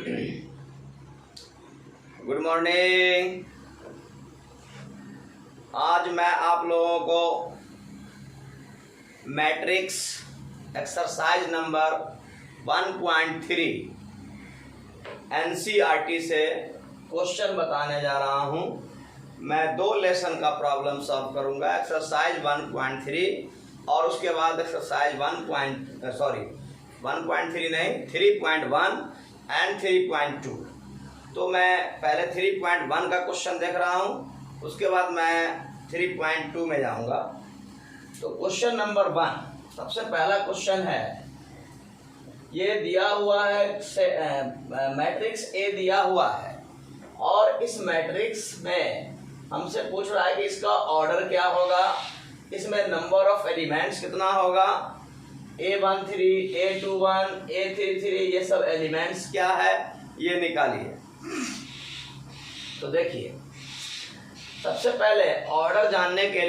Good morning. आज मैं आप लोगों को मैट्रिक्स एक्सरसाइज नंबर 1.3 एनसीईआरटी से क्वेश्चन बताने जा रहा हूं। मैं 2 लेसन का प्रॉब्लम सॉल्व करूंगा, एक्सरसाइज 1.3 और उसके बाद एक्सरसाइज 3.1 एंड 3.2। तो मैं पहले 3.1 का क्वेश्चन देख रहा हूं, उसके बाद मैं 3.2 में जाऊंगा। तो क्वेश्चन नंबर 1, सबसे पहला क्वेश्चन है, ये दिया हुआ है मैट्रिक्स ए दिया हुआ है और इस मैट्रिक्स में हमसे पूछ रहा है कि इसका ऑर्डर क्या होगा, इसमें नंबर ऑफ एलिमेंट्स कितना होगा, A13, A21, A33, ये सब एलिमेंट्स क्या है ये निकालिए। तो देखिए, सबसे पहले ऑर्डर जानने के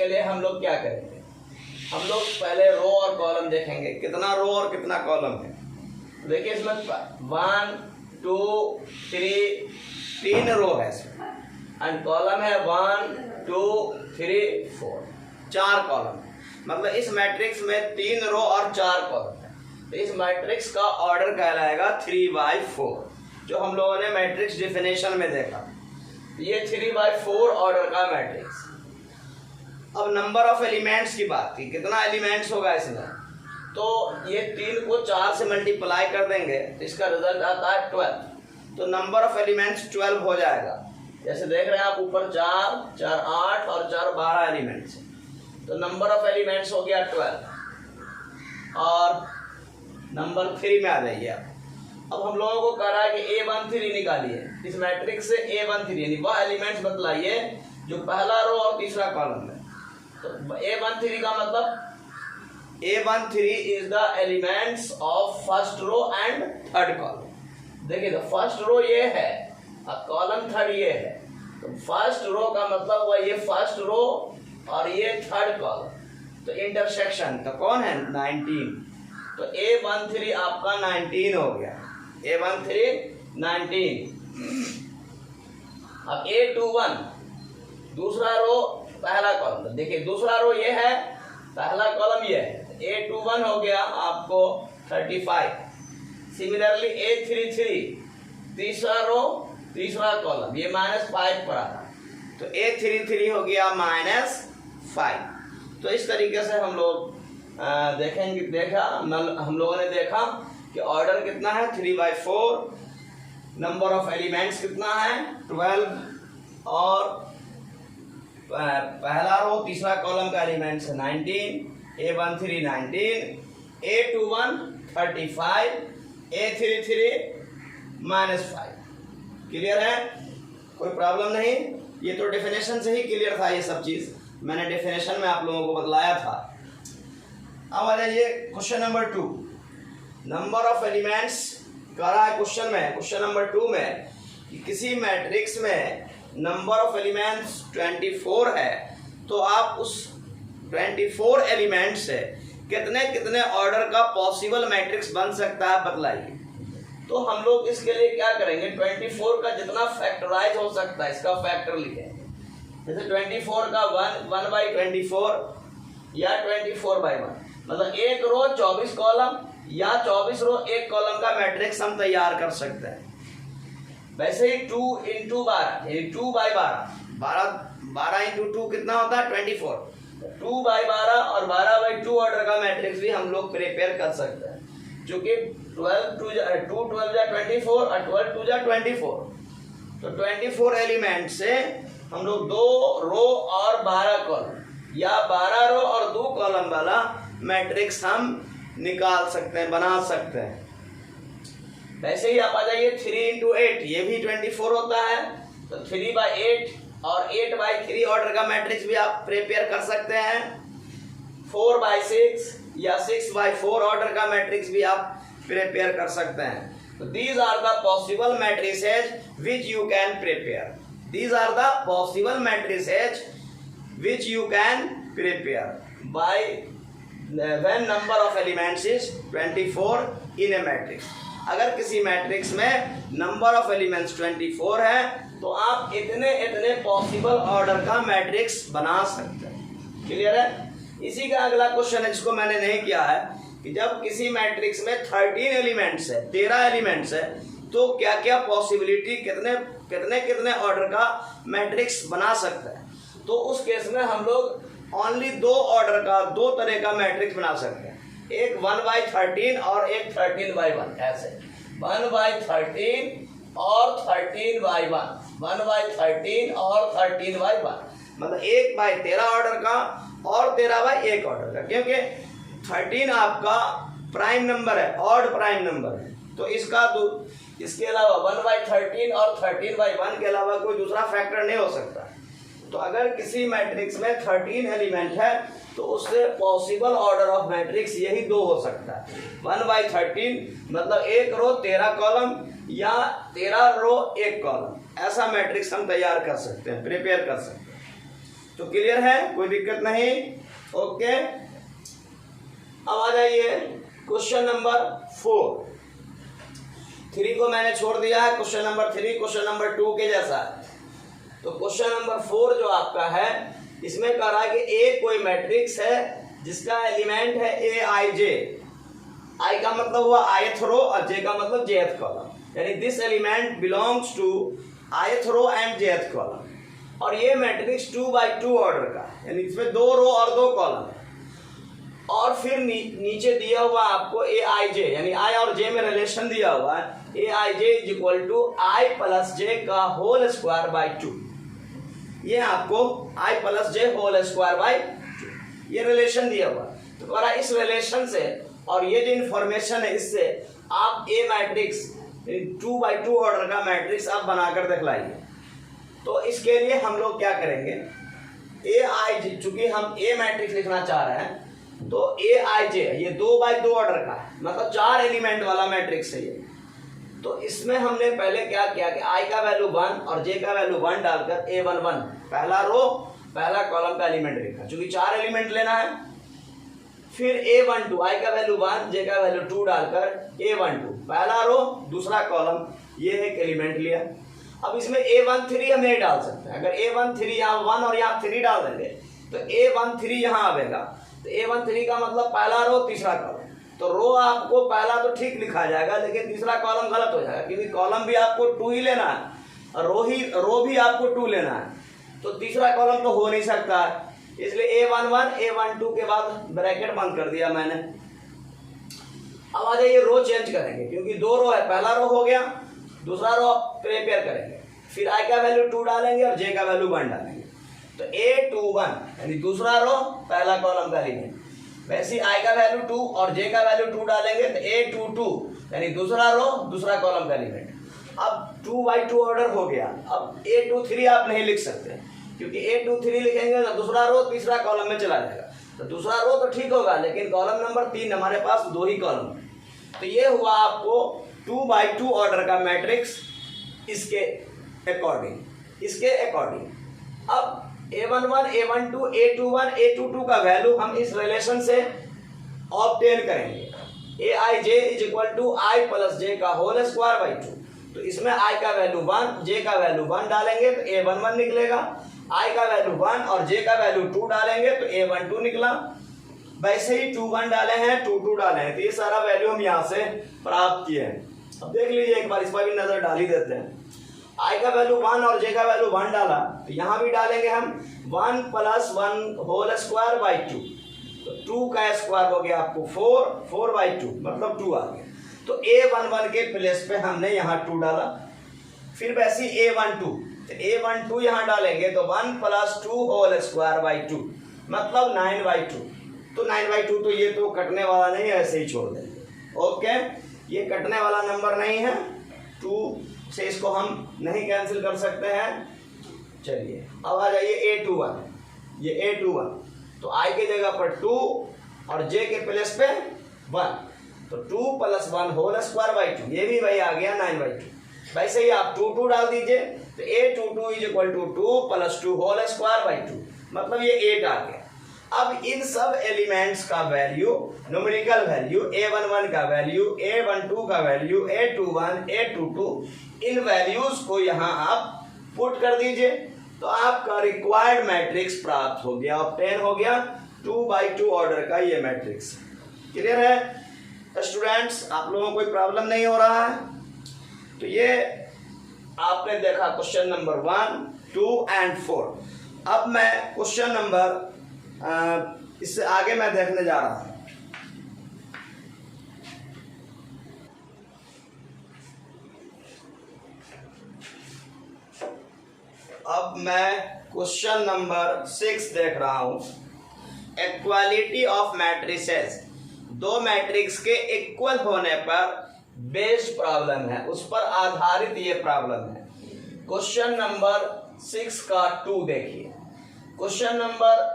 लिए हम लोग क्या करेंगे, हम लोग पहले रो और कॉलम देखेंगे, कितना रो और कितना कॉलम है। देखिए इसमें 1 2 3 रो है इसमें, एंड कॉलम है 1 2 3 4, 4 कॉलम। मतलब इस मैट्रिक्स में 3 रो और 4 कॉलम है। तो इस मैट्रिक्स का ऑर्डर कहलाएगा 3/4, जो हम लोगों ने मैट्रिक्स डिफिनेशन में देखा। ये 3/4 ऑर्डर का मैट्रिक्स। अब नंबर ऑफ एलिमेंट्स की बात की, कितना एलिमेंट्स होगा इसमें, तो ये 3 को 4 से मल्टीप्लाई कर देंगे तो इसका रिजल्ट आता है 12। तो नंबर ऑफ एलिमेंट्स 12 हो जाएगा। जैसे देख रहे हैं आप, ऊपर 4 4 8 और 4 12 एलिमेंट्स, तो नंबर ऑफ एलिमेंट्स हो गया 12। और नंबर 3 में आ जाइए आप। अब हम लोगों को कह रहा है कि A13 निकालिए, इस मैट्रिक्स से A13 यानी वह एलिमेंट्स बतलाइए जो पहला रो और तीसरा कॉलम है। तो A13 का मतलब A13 is the elements of first row and third column. देखिए तो फर्स्ट रो ये है और कॉलम थर्ड ये है, तो फर्स्ट रो का मतलब हुआ ये फर्स्ट रो और ये थर्ड कॉलम। तो इंटरसेक्शन तो कौन है, 19। तो A13 आपका 19 हो गया, A13 19। अब A21 दूसरा रो पहला कॉलम, देखिए दूसरा रो ये है, पहला कॉलम ये है, A21 हो गया आपको 35। सिमिलरली A33 तीसरा रो तीसरा कॉलम, ये -5 पर आता, तो A33 हो गया -5। तो इस तरीके से हम लोग हम लोगों ने देखा कि ऑर्डर कितना है 3/4, नंबर ऑफ एलिमेंट्स कितना है 12 और पहला रो तीसरा कॉलम का एलिमेंट्स है 19, A13 19, A21 35, A33 -5। क्लियर है, कोई प्रॉब्लम नहीं। ये तो डेफिनेशन से ही क्लियर था, ये सब चीज मैंने डेफिनेशन में आप लोगों को बतलाया था। अब आ जाइए question number 2, number of elements कह रहा है क्वेश्चन नंबर 2 में कि किसी मैट्रिक्स में नंबर ऑफ एलिमेंट्स 24 है, तो आप उस 24 एलिमेंट से कितने कितने ऑर्डर का पॉसिबल मैट्रिक्स बन सकता है बतलाइए। तो हम लोग इसके लिए क्या करेंगे, 24 का जितना फैक्टराइज हो सकता है इसका फैक्टर लिखेंगे। जैसे 24 का 1/24 या 24/1, मतलब एक रो 24 कॉलम या 24 रो एक कॉलम का मैट्रिक्स हम तैयार कर सकते हैं। वैसे ही 2 × 12 यानी 2/12, 12 × 2 कितना होता है 24, 2/12 और 12/2 ऑर्डर का मैट्रिक्स भी हम लोग प्रिपेयर कर सकते हैं, क्योंकि 2 12 जा 24 और 12 2 जा 24। तो 24 एलिमेंट से हम लोग 2 रो और 12 कॉलम या 12 रो और 2 कॉलम वाला मैट्रिक्स हम निकाल सकते हैं, बना सकते हैं। वैसे ही आप आ जाइए 3 × 8, ये भी 24 होता है, तो 3/8 और 8/3 ऑर्डर का मैट्रिक्स भी आप प्रिपेयर कर सकते हैं। 4/6 या 6/4 ऑर्डर का मैट्रिक्स भी आप प्रिपेयर कर सकते हैं। तो these are the possible matrices which you can prepare, these are the possible matrices which you can prepare by when number of elements is 24 in a matrix। अगर किसी मैट्रिक्स में नंबर ऑफ एलिमेंट्स 24 है तो आप इतने इतने possible order का matrix बना सकते हैं। क्लियर है? इसी का अगला क्वेश्चन है जिसको मैंने नहीं किया है कि जब किसी मैट्रिक्स में 13 एलिमेंट्स है, 13 एलिमेंट्स है, तो क्या क्या पॉसिबिलिटी कितने कितने कितने ऑर्डर का मैट्रिक्स बना सकते हैं। तो उस केस में हम लोग ओनली 2 ऑर्डर का, 2 तरह का मैट्रिक्स बना सकते हैं, एक 1/13 और एक 13/1। ऐसे 1/13 और 13/1, 1/13 और 13/1, मतलब 1/13 ऑर्डर का और 13/1 ऑर्डर का, क्योंकि 13 आपका प्राइम नंबर है, ऑड प्राइम नंबर है, तो इसके अलावा 1/13 और 13/1 के अलावा कोई दूसरा फैक्टर नहीं हो सकता। तो अगर किसी मैट्रिक्स में 13 एलिमेंट है तो उससे पॉसिबल ऑर्डर ऑफ मैट्रिक्स यही 2 हो सकता है, 1/13 मतलब 1 रो 13 कॉलम या 13 रो 1 कॉलम, ऐसा मैट्रिक्स हम तैयार कर सकते हैं, प्रिपेयर कर सकते हैं। तो क्लियर है, कोई दिक्कत नहीं? ओके, अब आ जाइए क्वेश्चन नंबर 4। 3 को मैंने छोड़ दिया है, क्वेश्चन नंबर 3 क्वेश्चन नंबर 2 के जैसा है। तो क्वेश्चन नंबर 4 जो आपका है, इसमें कह रहा है कि ए कोई मैट्रिक्स है जिसका एलिमेंट है aij, आई का मतलब हुआ ith रो और जे का मतलब jth कॉलम, यानी this element belongs to ith row and jth column, और ये मैट्रिक्स 2/2 ऑर्डर का, यानी इसमें 2 रो और 2 कॉलम है। और फिर नीचे दिया हुआ आपको aij, यानी i और j में रिलेशन दिया हुआ है, aij is equal to i plus j का होल स्क्वायर बाई 2। ये आपको i plus j whole square by 2 ये रिलेशन दिया हुआ है। तो कह रहा इस रिलेशन से और ये जो इंफॉर्मेशन है इससे आप ए मैट्रिक्स 2/2 ऑर्डर का मैट्रिक्स आप बनाकर दिखलाइए। तो इसके लिए हम लोग क्या करेंगे, aij, चूंकि हम ए मैट्रिक्स लिखना चाह रहे हैं तो aij ये 2/2 ऑर्डर का है, मतलब 4 एलिमेंट वाला मैट्रिक्स है ये। तो इसमें हमने पहले क्या किया कि i का वैल्यू 1 और j का वैल्यू 1 डालकर a11 पहला रो पहला कॉलम का एलिमेंट लिखा, चूंकि 4 एलिमेंट लेना है। फिर a12 i का वैल्यू 1 j का वैल्यू 2 डालकर a12 पहला रो दूसरा कॉलम, ये एक एलिमेंट लिया। अब इसमें a13 हम नहीं डाल सकते, अगर a13 यहाँ 1 और यहाँ 3 डाल देंगे तो a13 यहाँ आवेगा, तो a13 का मतलब पहला रो तीसरा कॉलम। तो रो आपको पहला तो ठीक लिखा जाएगा लेकिन तीसरा कॉलम गलत हो जाएगा, क्योंकि कॉलम भी आपको 2 ही लेना है और रो भी आपको 2 लेना है, तो तीसरा कॉलम तो हो नहीं सकता है। इसलिए a11 a12 के बाद ब्रैकेट बंद कर दिया मैंने। अब आ जाइए रो चेंज करेंगे, क्योंकि 2 रो है, पहला रो हो गया, दूसरा रो प्रिपेयर करेंगे, फिर i का वैल्यू 2 डालेंगे और j का वैल्यू 1 डालेंगे, तो a21 यानी दूसरा रो पहला कॉलम का एलिमेंट, वैसे ही i का वैल्यू 2 और j का वैल्यू 2 डालेंगे तो a22 यानी दूसरा रो दूसरा कॉलम का एलिमेंट। अब 2/2 ऑर्डर हो गया। अब a23 आप नहीं लिख सकते, क्योंकि a23 लिखेंगे तो दूसरा रो तीसरा कॉलम में चला जाएगा, तो दूसरा रो तो ठीक होगा लेकिन कॉलम नंबर 3 हमारे पास 2 ही कॉलम है। तो ये हुआ आपको 2/2 ऑर्डर का मैट्रिक्स इसके अकॉर्डिंग। अब a11 a12 a21 a22 का वैल्यू हम इस रिलेशन से ऑब्टेन करेंगे, aij is equal to i plus j का होल स्क्वायर बाई 2। तो इसमें i का वैल्यू 1 j का वैल्यू 1 डालेंगे तो a11 निकलेगा, i का वैल्यू 1 और j का वैल्यू 2 डालेंगे तो a12 निकला। वैसे ही 2 1 डाले हैं 2 2 डाले हैं, तो ये सारा वैल्यू हम यहाँ से प्राप्त किए हैं। अब देख लीजिए एक बार, इस पर भी नजर डाल ही देते हैं। i का वैल्यू 1 और j का वैल्यू 1 डाला, तो यहाँ भी डालेंगे हम 1 प्लस 1 होल स्क्वायर बाई 2, तो 2 का स्क्वायर हो गया आपको 4/2 मतलब 2 आ गया। तो a11 के प्लेस पे हमने यहाँ 2 डाला। फिर वैसे a12, तो a12 यहाँ डालेंगे तो 1 प्लस 2 होल स्क्वायर बाई 2 मतलब 9/2। तो 9/2 तो ये तो कटने वाला नहीं है, ऐसे ही छोड़ देंगे। ओके, ये कटने वाला नंबर नहीं है, 2 से इसको हम नहीं कैंसिल कर सकते हैं। चलिए अब आ जाइए a21, ये a21, तो i के जगह पर 2 और j के प्लेस पे 1, तो 2 प्लस 1 होल स्क्वायर बाई 2, ये भी वही आ गया 9/2। वैसे ही आप 2 2 डाल दीजिए, तो a22 is equal to 2 plus 2 whole square by 2 मतलब ये 8 आ गया। अब इन सब एलिमेंट्स का वैल्यू, न्यूमेरिकल वैल्यू, A11 का वैल्यू, A12 का वैल्यू, A21, A22, इन वैल्यूज को यहाँ आप पुट कर दीजिए तो आपका रिक्वायर्ड मैट्रिक्स प्राप्त हो गया, ऑब्टेन हो गया 2x2 ऑर्डर का ये मैट्रिक्स। क्लियर है स्टूडेंट्स? आप लोगों को कोई प्रॉब्लम नहीं हो रहा है? तो ये आपने देखा क्वेश्चन नंबर 1, 2 एंड 4। अब मैं क्वेश्चन नंबर इससे आगे मैं देखने जा रहा हूं। अब मैं क्वेश्चन नंबर 6 देख रहा हूं। इक्वालिटी ऑफ मैट्रिसेस, दो मैट्रिक्स के इक्वल होने पर बेस्ड प्रॉब्लम है, उस पर आधारित ये प्रॉब्लम है। क्वेश्चन नंबर 6 का 2 देखिए। क्वेश्चन नंबर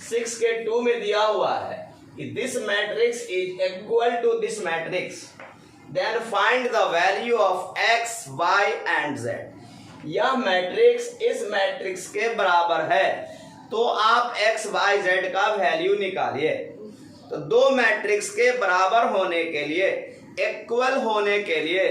6 के 2 में दिया हुआ है कि this matrix is equal to this matrix, then find the value of x, y and z। यह मैट्रिक्स इस मैट्रिक्स के बराबर है तो आप x, y, z का वैल्यू निकालिए। तो दो मैट्रिक्स के बराबर होने के लिए, इक्वल होने के लिए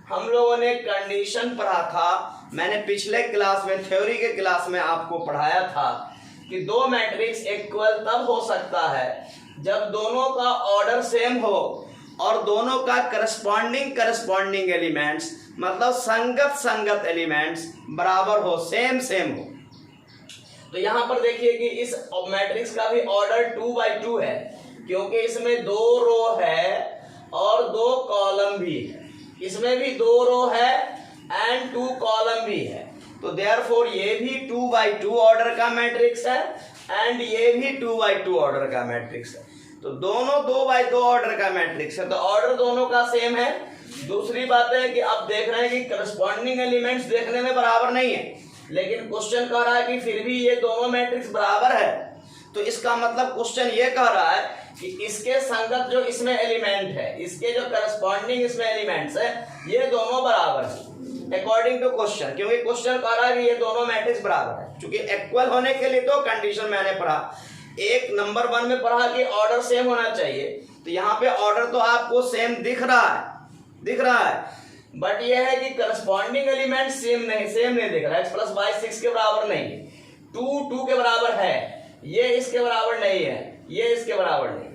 हम लोगों ने कंडीशन पढ़ा था। मैंने पिछले क्लास में, थ्योरी के क्लास में आपको पढ़ाया था कि दो मैट्रिक्स इक्वल तब हो सकता है जब दोनों का ऑर्डर सेम हो और दोनों का करस्पॉन्डिंग एलिमेंट्स, मतलब संगत एलिमेंट्स बराबर हो, सेम हो। तो यहां पर देखिए कि इस मैट्रिक्स का भी ऑर्डर 2x2 है क्योंकि इसमें 2 रो है और 2 कॉलम भी है। इसमें भी 2 रो है एंड 2 कॉलम भी है। तो देयरफॉर ये भी 2x2 ऑर्डर का मैट्रिक्स है एंड ये भी 2x2 ऑर्डर का मैट्रिक्स है। तो दोनों 2x2 ऑर्डर का मैट्रिक्स है, तो ऑर्डर दोनों का सेम है। दूसरी बात है कि आप देख रहे हैं कि करस्पॉन्डिंग एलिमेंट्स देखने में बराबर नहीं है, लेकिन क्वेश्चन कह रहा है कि फिर भी ये दोनों मैट्रिक्स बराबर है। तो इसका मतलब क्वेश्चन ये कह रहा है कि इसके संगत जो इसमें एलिमेंट है, इसके जो करस्पॉन्डिंग इसमें एलिमेंट्स है, ये दोनों बराबर है अकॉर्डिंग टू क्वेश्चन। क्योंकि क्वेश्चन कह रहा है कि ये दोनों मैट्रिक्स बराबर है। क्योंकि इक्वल होने के लिए तो कंडीशन मैंने पढ़ा, एक नंबर 1 में पढ़ा कि ऑर्डर सेम होना चाहिए। तो यहाँ पे ऑर्डर तो आपको सेम दिख रहा है, बट ये है कि करस्पॉन्डिंग एलिमेंट सेम नहीं दिख रहा है। x + y 6 के बराबर नहीं है, 2 के बराबर है, ये इसके बराबर नहीं है, ये इसके बराबर नहीं।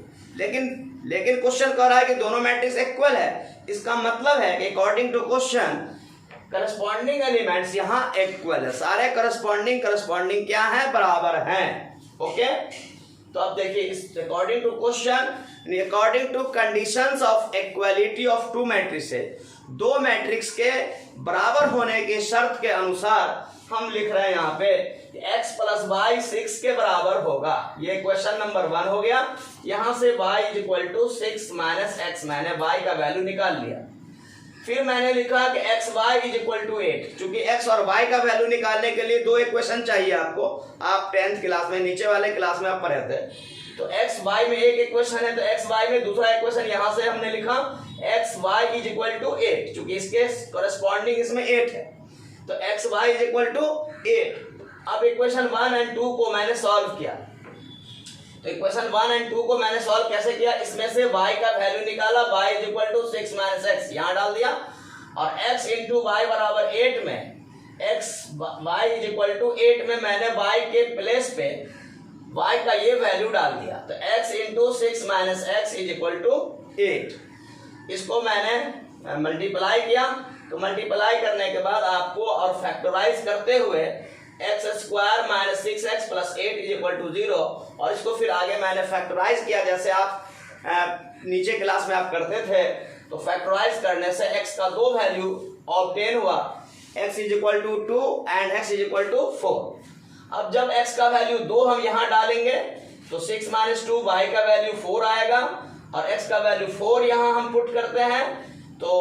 लेकिन क्वेश्चन कह रहा है कि दोनों मैट्रिक्स इक्वल है। इसका मतलब है कि according to question corresponding elements यहाँ इक्वल है, सारे करस्पॉन्डिंग क्या है, बराबर हैं। ओके, तो अब देखिए इस according to question, according to conditions of equality of 2 matrices, दो मैट्रिक्स के बराबर होने के शर्त के अनुसार हम लिख रहे हैं यहाँ पे x + y 6 के बराबर होगा। ये क्वेश्चन नंबर 1 हो गया। यहां से y = 6 - x, मैंने y का वैल्यू निकाल लिया। फिर मैंने लिखा कि x, y = 8। चूंकि x और y का वैल्यू निकालने के लिए 2 इक्वेशन चाहिए आपको। आप 10th क्लास में, नीचे वाले क्लास में आप पढ़े थे। तो x, y में एक इक्वेशन है, तो x, y में दूसरा इक्वेशन यहां से हमने लिखा x, y = 8। चूंकि इसके कॉरेस्पॉन्डिंग इसमें 8 है, तो x, y = 8। अब इक्वेशन 1 और 2 को मैंने सॉल्व किया। तो इक्वेशन 1 और 2 को मैंने सॉल्व कैसे किया? इसमें से y का वैल्यू निकाला, y = 6 - x यहाँ डाल दिया, और x × y = 8 में x, y = 8 में मैंने y के प्लेस पे y का ये वैल्यू डाल दिया। तो x × 6 - x = 8। इसको मैंने मल्टीप्लाई किया। तो मल्टीप्लाई करने के बाद आपको और फैक्टराइज करते हुए x² - 6x + 8 = 0, और इसको फिर आगे मैंने फैक्टराइज किया जैसे आप नीचे क्लास में आप करते थे। तो फैक्टराइज करने से x का 2 वैल्यू ऑब्टेन हुआ, x = 2 एंड x = 4। अब जब x का वैल्यू 2 हम यहाँ डालेंगे तो 6 - 2 y का वैल्यू 4 आएगा, और x का वैल्यू 4 यहाँ हम पुट करते हैं तो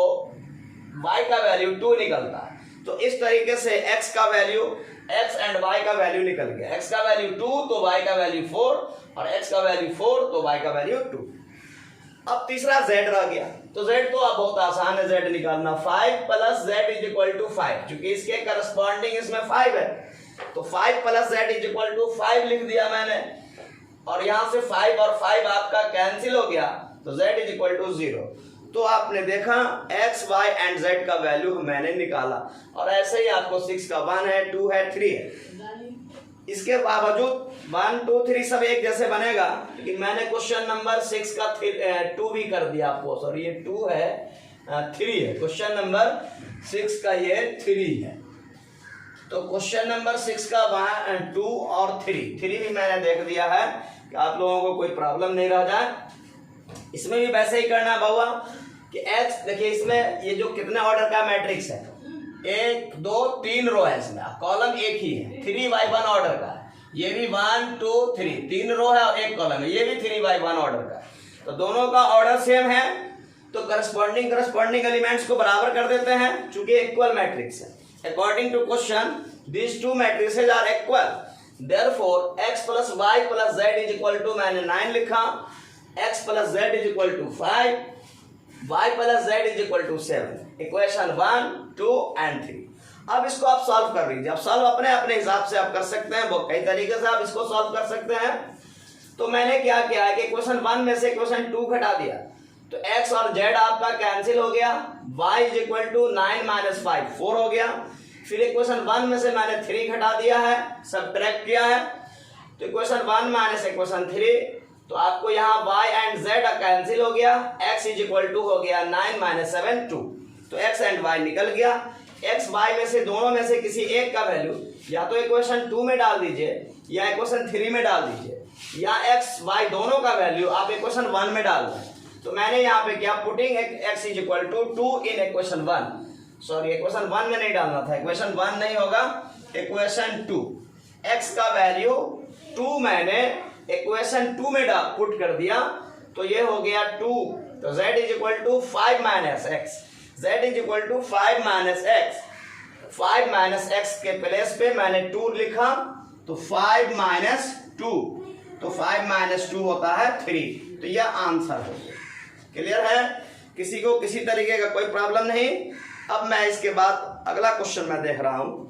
y का वैल्यू 2 निकलता है। तो इस तरीके से x का वैल्यू, x एंड y का वैल्यू निकल गया। x का वैल्यू 2 तो y का वैल्यू 4, और x का वैल्यू 4 तो y का वैल्यू 2। अब तीसरा z रह गया। तो z तो अब बहुत आसान है z निकालना, 5 + z = 5। क्योंकि इसके करस्पॉन्डिंग इसमें 5 है, तो 5 + z = 5 लिख दिया मैंने। और यहाँ से 5 और 5 आपका कैंसिल हो गया, तो z इज इक्वल टू 0। तो आपने देखा x, y एंड z का वैल्यू मैंने निकाला, और ऐसे ही आपको 6 का 1 है, 2 है, 3 है। इसके बावजूद 1, 2, 3 सब एक जैसे बनेगा, लेकिन मैंने क्वेश्चन नंबर 6 का 2 भी कर दिया आपको, सॉरी ये 2 है, 3 है, क्वेश्चन नंबर 6 का ये 3 है। तो क्वेश्चन नंबर 6 का 1, 2 और 3 भी मैंने देख दिया है कि आप लोगों को कोई प्रॉब्लम नहीं रह जाए। इसमें भी वैसे ही करना बाबा कि x, देखिए इसमें ये जो कितने ऑर्डर का मैट्रिक्स है, 1, 2, 3 रो है, इसमें कॉलम एक ही है, 3x1 ऑर्डर का है। ये भी 1, 2, 3 रो है और एक कॉलम है, ये भी 3x1 ऑर्डर का है। तो दोनों का ऑर्डर सेम है, तो करस्पॉन्डिंग एलिमेंट्स को बराबर कर देते हैं, चूंकि इक्वल मैट्रिक्स है। According to question this two matrices are equal, therefore x plus y plus z is equal to, मैंने 9 लिखा, x plus z is equal to 5, y plus z is equal to 7। Equation 1, 2 and 3। अब इसको आप solve कर लीजिए। अब solve अपने अपने हिसाब से आप कर सकते हैं, बहुत कई तरीके से आप इसको सॉल्व कर सकते हैं। तो मैंने क्या किया है कि इक्वेशन 1 में से इक्वेशन 2 घटा दिया, तो x और z आपका कैंसिल हो गया, y is equal to 9 minus 5 4 हो गया। फिर इक्वेशन 1 में से मैंने 3 घटा दिया है, सब्ट्रैक्ट किया है, तो इक्वेशन 1 माइनस इक्वेशन 3, तो आपको यहाँ y एंड z कैंसिल हो गया, x इज इक्वल टू हो गया 9 माइनस 7 2, तो x एंड y निकल गया। x y में से दोनों में से किसी एक का वैल्यू या तो इक्वेशन 2 में डाल दीजिए या इक्वेशन 3 में डाल दीजिए, या x y दोनों का वैल्यू आप इक्वेशन 1 में डाल दें। तो मैंने यहाँ पे क्या, putting x is equal to 2 in equation 1, sorry equation 1 में नहीं डालना था, इक्वेशन 1 नहीं होगा, इक्वेशन 2, x का वैल्यू 2 मैंने इक्वेशन 2 में पुट कर दिया, तो ये हो गया 2, तो z is equal to 5 minus x, z is equal to 5 minus x, 5 minus x के प्लेस पे मैंने 2 लिखा, तो 5 माइनस 2, तो 5 माइनस 2 होता है 3, तो यह आंसर हो गया। क्लियर है? किसी को किसी तरीके का कोई प्रॉब्लम नहीं। अब मैं इसके बाद अगला क्वेश्चन मैं देख रहा हूं।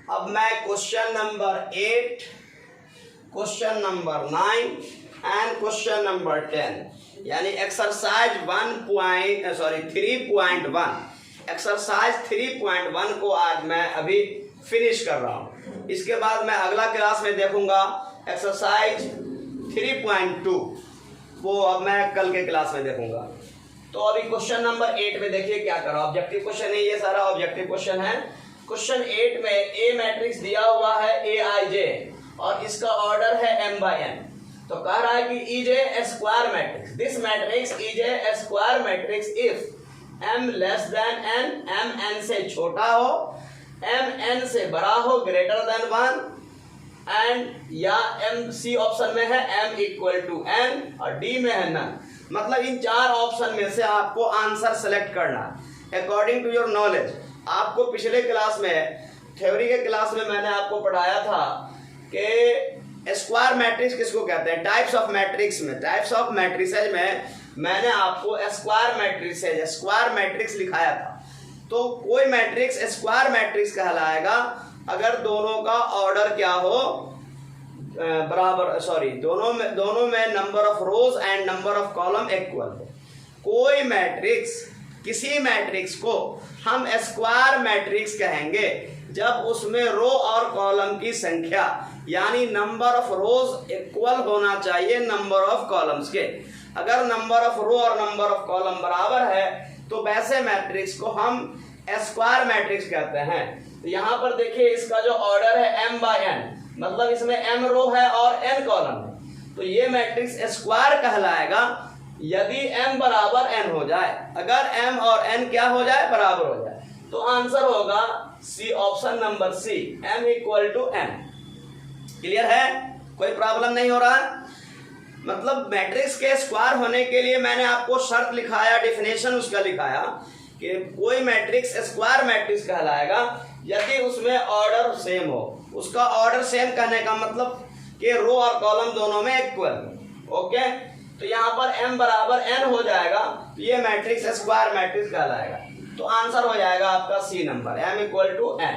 अब मैं question number 8, question number 9 and question number 10 यानी एक्सरसाइज 3.1, एक्सरसाइज 3.1 को आज मैं अभी फिनिश कर रहा हूं। इसके बाद मैं अगला क्लास में देखूंगा एक्सरसाइज 3.2, वो अब मैं कल के क्लास में देखूंगा। तो अभी क्वेश्चन नंबर 8 में देखिए क्या करा, ऑब्जेक्टिव क्वेश्चन है, ये सारा ऑब्जेक्टिव क्वेश्चन है। क्वेश्चन 8 में ए मैट्रिक्स दिया हुआ है Aij और इसका ऑर्डर है m/n। तो कह रहा है कि is a square matrix, this matrix is a square matrix if m less than n, m n से छोटा हो, m n से बड़ा हो, ग्रेटर देन 1, एंड या m सी ऑप्शन में है m इक्वल टू n और d में है नन। मतलब इन 4 ऑप्शन में से आपको आंसर सेलेक्ट करना है अकॉर्डिंग टू योर नॉलेज। आपको पिछले क्लास में, थ्योरी के क्लास में मैंने आपको पढ़ाया था कि स्क्वायर मैट्रिक्स किसको कहते हैं, टाइप्स ऑफ मैट्रिक्स में, टाइप्स ऑफ मैट्रिसेज में मैंने आपको स्क्वायर मैट्रिक्स लिखाया था। तो कोई मैट्रिक्स स्क्वायर मैट्रिक्स कहलाएगा अगर दोनों का ऑर्डर क्या हो, बराबर, सॉरी दोनों में number of rose and number of column equal हो। कोई मैट्रिक्स, किसी मैट्रिक्स को हम स्क्वायर मैट्रिक्स कहेंगे जब उसमें रो और कॉलम की संख्या यानी नंबर ऑफ रोज इक्वल होना चाहिए नंबर ऑफ कॉलम्स के। अगर नंबर ऑफ रो और नंबर ऑफ कॉलम बराबर है तो वैसे मैट्रिक्स को हम स्क्वायर मैट्रिक्स कहते हैं। तो यहाँ पर देखिए इसका जो ऑर्डर है m/n, मतलब इसमें m रो है और n कॉलम है, तो ये मैट्रिक्स स्क्वायर कहलाएगा यदि m बराबर n हो जाए। अगर m और n क्या हो जाए, बराबर हो जाए, तो आंसर होगा C, option number C, m equal to n। Clear है? कोई प्रॉब्लम नहीं हो रहा है? मतलब मैट्रिक्स के स्क्वायर होने के लिए मैंने आपको शर्त लिखाया, डेफिनेशन उसका लिखाया कि कोई मैट्रिक्स स्क्वायर मैट्रिक्स कहलाएगा यदि उसमें ऑर्डर सेम हो। उसका ऑर्डर सेम कहने का मतलब कि रो और कॉलम दोनों में इक्वल। ओके, तो यहाँ पर m बराबर n हो जाएगा, तो ये मैट्रिक्स स्क्वायर मैट्रिक्स कहलाएगा। तो आंसर हो जाएगा आपका C number, m equal to n।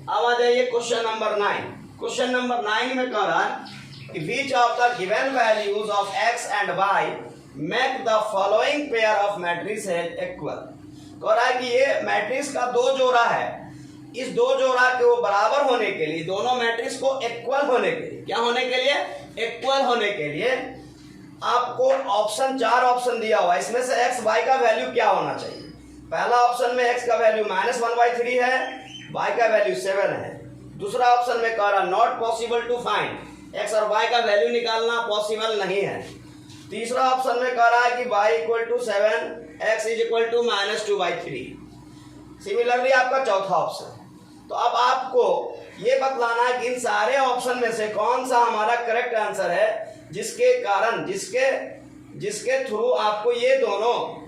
अब आ जाइए क्वेश्चन नंबर 9। क्वेश्चन नंबर 9 में कह रहा है कि which of the given values of x and y make the following pair of matrices equal. कह रहा है कि ये मैट्रिक्स का दो जोड़ा है, इस दो जोड़ा के वो बराबर होने के लिए, दोनों मैट्रिक्स को इक्वल होने के लिए, क्या होने के लिए, इक्वल होने के लिए आपको ऑप्शन, 4 ऑप्शन दिया हुआ है। इसमें से x y का वैल्यू क्या होना चाहिए। पहला ऑप्शन में x का वैल्यू -1/3 है, y का वैल्यू 7 है। दूसरा ऑप्शन में कह रहा not possible to find, x और y का वैल्यू निकालना पॉसिबल नहीं है। तीसरा ऑप्शन में कह रहा है कि y equal to 7, x is equal to -2/3। Similarly आपका चौथा ऑप्शन। तो अब आपको ये बतलाना है कि इन सारे ऑप्शन में से कौन सा हमारा करेक्ट आंसर है, जिसके कारण, जिसके थ्रू आपको ये दोनों,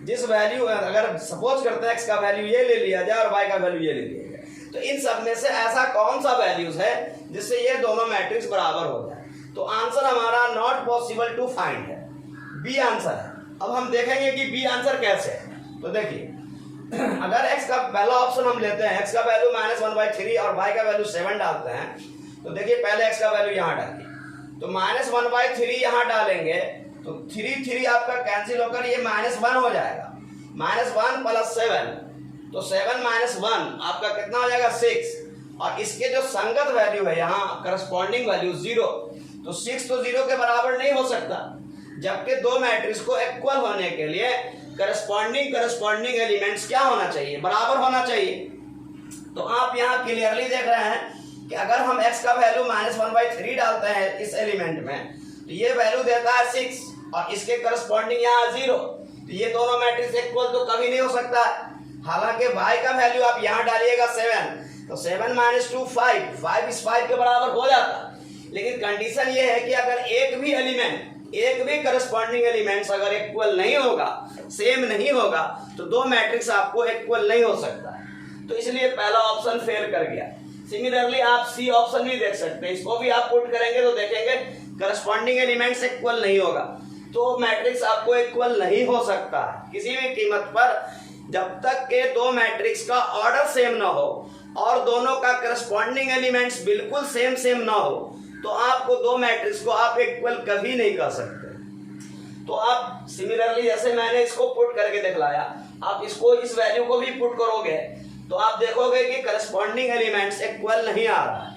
जिस वैल्यू, अगर सपोज करते हैं x का वैल्यू ये ले लिया जाए और y का वैल्यू ये ले लिया जाए, तो इन सब में से ऐसा कौन सा वैल्यूज है जिससे ये दोनों मैट्रिक्स बराबर हो जाए। तो आंसर हमारा नॉट पॉसिबल टू फाइंड है, बी आंसर है। अब हम देखेंगे कि बी आंसर कैसे है। तो देखिए, अगर x का पहला ऑप्शन हम लेते हैं, x का वैल्यू -1/3 और y का वैल्यू 7 डालते हैं, तो देखिए पहले x का वैल्यू यहाँ डालिए, तो -1/3 यहाँ डालेंगे तो 3 आपका कैंसिल होकर ये -1 हो जाएगा। -1 + 7, तो 7 - 1 आपका कितना हो जाएगा, 6। और इसके जो संगत वैल्यू है यहाँ, करस्पॉन्डिंग वैल्यू 0, तो 6 तो 0 के बराबर नहीं हो सकता, जबकि दो मैट्रिक्स को इक्वल होने के लिए करस्पॉन्डिंग एलिमेंट्स क्या होना चाहिए, बराबर होना चाहिए। तो आप यहाँ क्लियरली देख रहे हैं कि अगर हम x का वैल्यू -1/3 डालते हैं इस एलिमेंट में, तो ये वैल्यू देता है 6 और इसके करस्पॉन्डिंग यहाँ 0, तो ये दोनों मैट्रिक्स इक्वल तो कभी नहीं हो सकता। हालांकि y का वैल्यू आप यहाँ डालिएगा 7, तो 7 - 2 5 इस 5 के बराबर हो जाता। लेकिन कंडीशन ये है कि अगर एक भी करस्पॉन्डिंग एलिमेंट्स अगर इक्वल नहीं होगा, सेम नहीं होगा, तो दो मैट्रिक्स आपको इक्वल नहीं हो सकता। तो इसलिए पहला ऑप्शन फेल कर गया। सिमिलरली आप सी ऑप्शन भी देख सकते हैं, इसको भी आप पुट करेंगे तो देखेंगे करस्पॉन्डिंग एलिमेंट्स इक्वल नहीं होगा, तो मैट्रिक्स आपको इक्वल नहीं हो सकता किसी भी कीमत पर, जब तक के दो मैट्रिक्स का ऑर्डर सेम ना हो और दोनों का करस्पॉन्डिंग एलिमेंट्स बिल्कुल सेम ना हो, तो आपको दो मैट्रिक्स को आप इक्वल कभी नहीं कर सकते। तो आप सिमिलरली जैसे मैंने इसको पुट करके दिखलाया, आप इसको, इस वैल्यू को भी पुट करोगे तो आप देखोगे कि करस्पॉन्डिंग एलिमेंट्स इक्वल नहीं आ रहा है।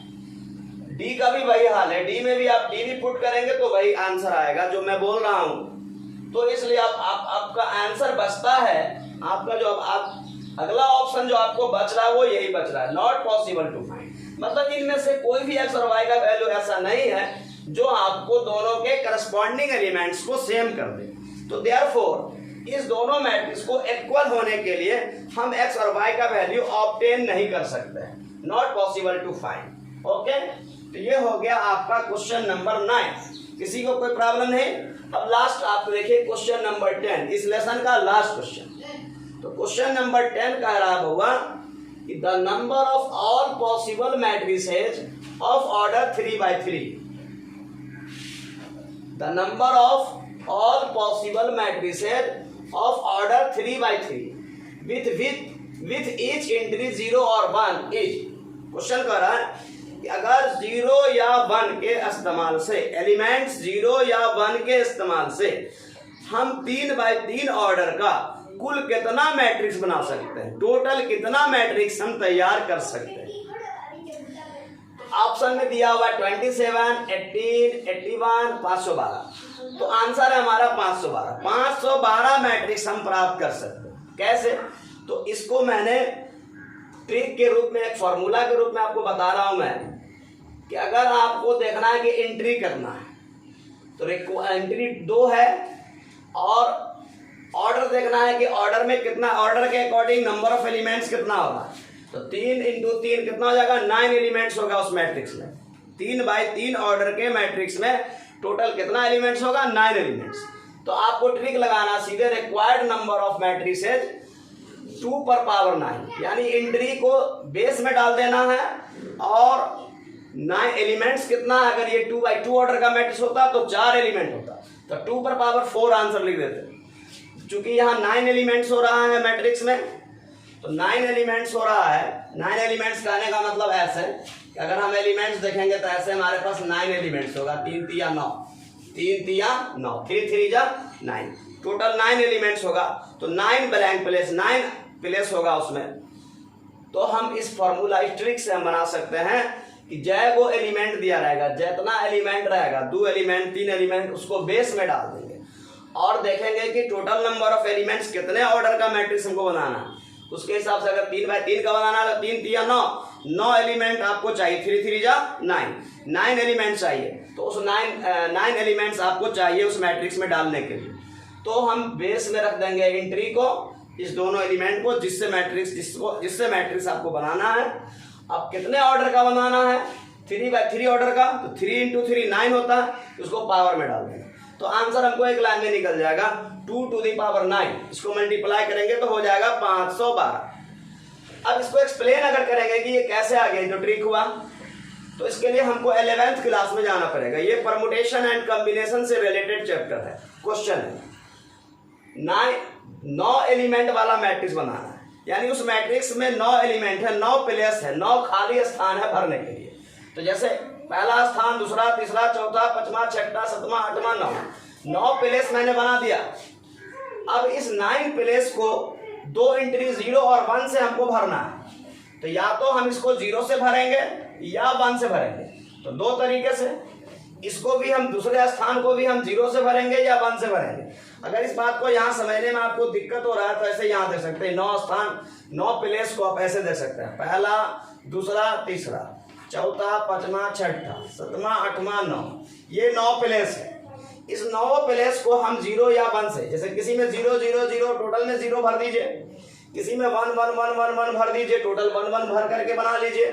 डी का भी वही हाल है, डी में भी आप डी भी पुट करेंगे तो वही आंसर आएगा जो मैं बोल रहा हूं। तो इसलिए आपका आंसर बचता है, आपका जो आप अगला ऑप्शन जो आपको बच रहा है वो यही बच रहा है, नॉट पॉसिबल टू फाइंड। मतलब इनमें से कोई भी x और y का वैल्यू ऐसा नहीं है जो आपको दोनों के करस्पॉन्डिंग एलिमेंट्स को सेम कर दे। तो देयरफॉर इस दोनों मैट्रिक्स को इक्वल होने के लिए हम x और y का वैल्यू ऑब्टेन नहीं कर सकते, not possible to find. Okay, तो ये हो गया आपका क्वेश्चन नंबर 9। किसी को कोई प्रॉब्लम नहीं। अब लास्ट आप देखिए क्वेश्चन नंबर 10, इस लेसन का लास्ट क्वेश्चन। तो क्वेश्चन नंबर 10 कह रहा होगा कि the number of all possible matrices of order 3/3, the number of all possible matrices of order 3/3 with each entry 0 और 1 इज। क्वेश्चन कर रहा है कि अगर 0 या 1 के इस्तेमाल से, एलिमेंट्स 0 या 1 के इस्तेमाल से हम 3/3 ऑर्डर का कुल कितना मैट्रिक्स बना सकते हैं, टोटल कितना मैट्रिक्स हम तैयार कर सकते हैं। ऑप्शन में दिया हुआ 27, 18, 81, 512। तो आंसर है हमारा 512। 512 मैट्रिक्स हम प्राप्त कर सकते हैं। कैसे? तो इसको मैंने ट्रिक के रूप में, एक फॉर्मूला के रूप में आपको बता रहा हूं मैं, कि अगर आपको देखना है कि एंट्री करना है तो एंट्री 2 है और ऑर्डर देखना है कि ऑर्डर में कितना, ऑर्डर के अकॉर्डिंग नंबर ऑफ एलिमेंट्स कितना होगा। तो 3 × 3 कितना हो जाएगा, 9 एलिमेंट्स होगा उस मैट्रिक्स में। 3/3 ऑर्डर के मैट्रिक्स में टोटल कितना एलिमेंट्स होगा, 9 एलिमेंट्स। तो आपको ट्रिक लगाना सीधे, रिक्वायर्ड नंबर ऑफ मैट्रिसेज 2⁻9, यानी एंट्री को बेस में डाल देना है और 9 एलिमेंट्स कितना है। अगर ये 2/2 ऑर्डर का मैट्रिक्स होता तो 4 एलिमेंट होता, तो 2⁻4 आंसर लिख देते। चूंकि यहाँ 9 एलिमेंट्स हो रहा है मैट्रिक्स में, तो 9 एलिमेंट्स हो रहा है। 9 एलिमेंट्स कहने का मतलब ऐसे कि अगर हम एलिमेंट्स देखेंगे तो ऐसे हमारे पास 9 एलिमेंट्स होगा, 3 तिया 9, 3 तिया 9, 3 3 जा 9, टोटल 9 एलिमेंट्स होगा। तो 9 ब्लैंक प्लेस, 9 प्लेस होगा उसमें। तो हम इस फॉर्मूला इस ट्रिक से हम बना सकते हैं कि जय को एलिमेंट दिया रहेगा, जितना एलिमेंट रहेगा 2 एलिमेंट 3 एलिमेंट उसको बेस में डाल देंगे और देखेंगे कि टोटल नंबर ऑफ एलिमेंट्स कितने ऑर्डर का मैट्रिक्स हमको बनाना है। उसके हिसाब से अगर 3 बाय 3 का बनाना है तो 3 तिया 9, 9 एलिमेंट आपको चाहिए, 3 3 जा 9 एलिमेंट चाहिए। तो उस 9 एलिमेंट्स आपको चाहिए उस मैट्रिक्स में डालने के लिए। तो हम बेस में रख देंगे एंट्री को, इस दोनों एलिमेंट को, जिससे मैट्रिक्स आपको बनाना है। अब कितने ऑर्डर का बनाना है, 3 बाय 3 ऑर्डर का, तो 3 इंटू 3 9 होता है, उसको पावर में डाल देंगे तो आंसर हमको एक लाइन में निकल जाएगा 2 टू द पावर 9। इसको मल्टीप्लाई करेंगे तो हो जाएगा 512। अब इसको एक्सप्लेन अगर करेंगे कि ये कैसे आ गया, जो ट्रिक हुआ, तो इसके लिए हमको 11th क्लास में जाना पड़ेगा। ये परमुटेशन एंड कॉम्बिनेशन से रिलेटेड चैप्टर है। क्वेश्चन है 9 एलिमेंट वाला मैट्रिक्स बनाना है, यानी उस मैट्रिक्स में 9 एलिमेंट है, 9 प्लेस है, 9 खाली स्थान है भरने के लिए। तो जैसे पहला स्थान, दूसरा, तीसरा, चौथा, पांचवा, छठा, सातवां, आठवां, 9 प्लेस मैंने बना दिया। अब इस 9 प्लेस को 2 एंट्री 0 और 1 से हमको भरना है। तो या तो हम इसको 0 से भरेंगे या 1 से भरेंगे, तो 2 तरीके से। इसको भी हम, दूसरे स्थान को भी हम 0 से भरेंगे या 1 से भरेंगे। अगर इस बात को यहाँ समझने में आपको दिक्कत हो रहा है तो ऐसे यहाँ दे सकते हैं 9 स्थान, 9 प्लेस को आप ऐसे दे सकते हैं, पहला, दूसरा, तीसरा, चौथा, पांचवा, छठा, सातवां, आठवां, 9, ये 9 प्लेस है। इस 9 प्लेस को हम 0 या 1 से, जैसे किसी में 0 0 0 टोटल में 0 भर दीजिए, किसी में 1 1 1 1 1 भर दीजिए, टोटल 1 1 भर करके बना लीजिए,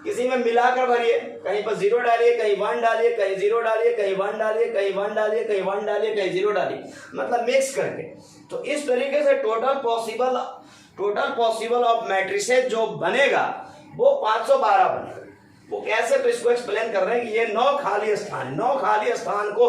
किसी में मिलाकर भरिए, कहीं पर 0 डालिए, कहीं 1 डालिए, कहीं 0 डालिए, कहीं 1 डालिए, कहीं 1 डालिए, कहीं 1 डालिए, कहीं 0 डालिए, मतलब मिक्स करके। तो इस तरीके से टोटल पॉसिबल ऑफ मैट्रिसेस जो बनेगा वो 512 बनेगा। वो कैसे, तो इसको एक्सप्लेन कर रहे हैं कि ये 9 खाली स्थान, 9 खाली स्थान को,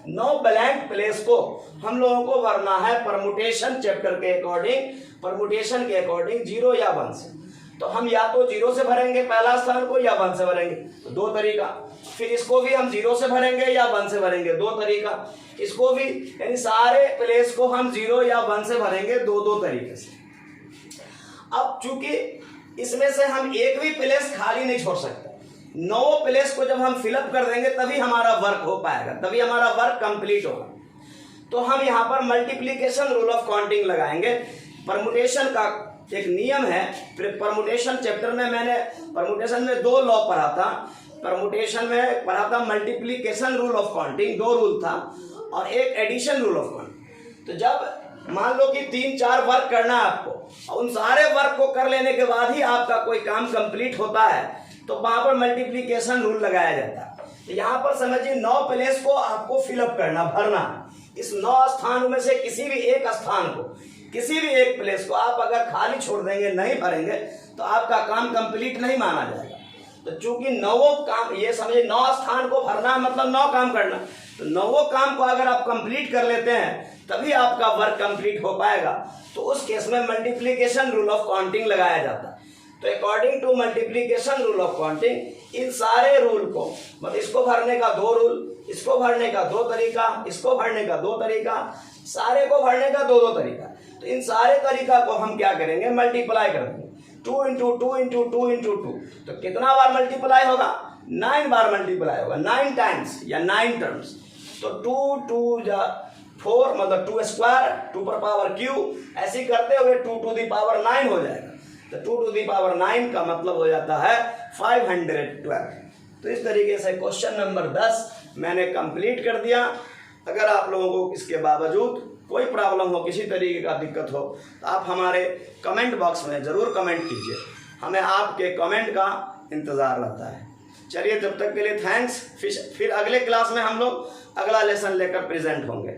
9 ब्लैंक प्लेस को हम लोगों को भरना है परमुटेशन चैप्टर के अकॉर्डिंग, परमुटेशन के अकॉर्डिंग 0 या 1 से। तो हम या तो 0 से भरेंगे पहला स्थान को या 1 से भरेंगे, तो 2 तरीका। फिर इसको भी हम 0 से भरेंगे या 1 से भरेंगे, 2 तरीका। इसको भी, यानी सारे प्लेस को हम 0 या 1 से भरेंगे, 2 तरीके से। अब चूंकि इसमें से हम एक भी प्लेस खाली नहीं छोड़ सकते, 9 प्लेस को जब हम फिलअप कर देंगे तभी हमारा वर्क हो पाएगा, तभी हमारा वर्क कंप्लीट होगा। तो हम यहाँ पर मल्टीप्लिकेशन रूल ऑफ काउंटिंग लगाएंगे। परमुटेशन का एक नियम है, परमुटेशन चैप्टर में मैंने परमुटेशन में 2 लॉ पढ़ा था। परमुटेशन में पढ़ा था multiplication rule of counting, 2 rule था, और एक एडिशन रूल ऑफ काउंटिंग। तो जब मान लो कि 3-4 वर्क करना है आपको, और उन सारे वर्क को कर लेने के बाद ही आपका कोई काम कंप्लीट होता है, तो वहां पर मल्टीप्लिकेशन रूल लगाया जाता है। तो यहाँ पर समझिए 9 प्लेस को आपको फिलअप करना, भरना। इस 9 स्थानों में से किसी भी एक स्थान को, किसी भी एक प्लेस को आप अगर खाली छोड़ देंगे, नहीं भरेंगे, तो आपका काम कंप्लीट नहीं माना जाएगा। तो चूंकि 9 काम, ये समझिए 9 स्थान को भरना मतलब 9 काम करना, तो 9 काम को अगर आप कंप्लीट कर लेते हैं तभी आपका वर्क कंप्लीट हो पाएगा। तो उस केस में मल्टीप्लिकेशन रूल ऑफ काउंटिंग लगाया जाता है। तो according to multiplication rule of counting, इन सारे रूल को, मतलब इसको भरने का 2 रूल, इसको भरने का 2 तरीका, इसको भरने का 2 तरीका, सारे को भरने का 2 तरीका। तो इन सारे तरीका को हम क्या करेंगे, मल्टीप्लाई कर देंगे, 2 इंटू 2 इंटू 2 इंटू 2। तो कितना बार मल्टीप्लाई होगा, 9 बार मल्टीप्लाई होगा, 9 टाइम्स या 9 टर्म्स। तो 2 2 जा 4, मतलब 2 स्क्वायर, 2 पर पावर क्यू, ऐसे करते हुए 2 टू दी पावर 9 हो जाएगा। तो 2 टू दी पावर 9 का मतलब हो जाता है 512। तो इस तरीके से क्वेश्चन नंबर 10 मैंने कंप्लीट कर दिया। अगर आप लोगों को इसके बावजूद कोई प्रॉब्लम हो, किसी तरीके का दिक्कत हो, तो आप हमारे कमेंट बॉक्स में ज़रूर कमेंट कीजिए, हमें आपके कमेंट का इंतज़ार रहता है। चलिए, तब तक के लिए थैंक्स। फिर अगले क्लास में हम लोग अगला लेसन लेकर प्रेजेंट होंगे।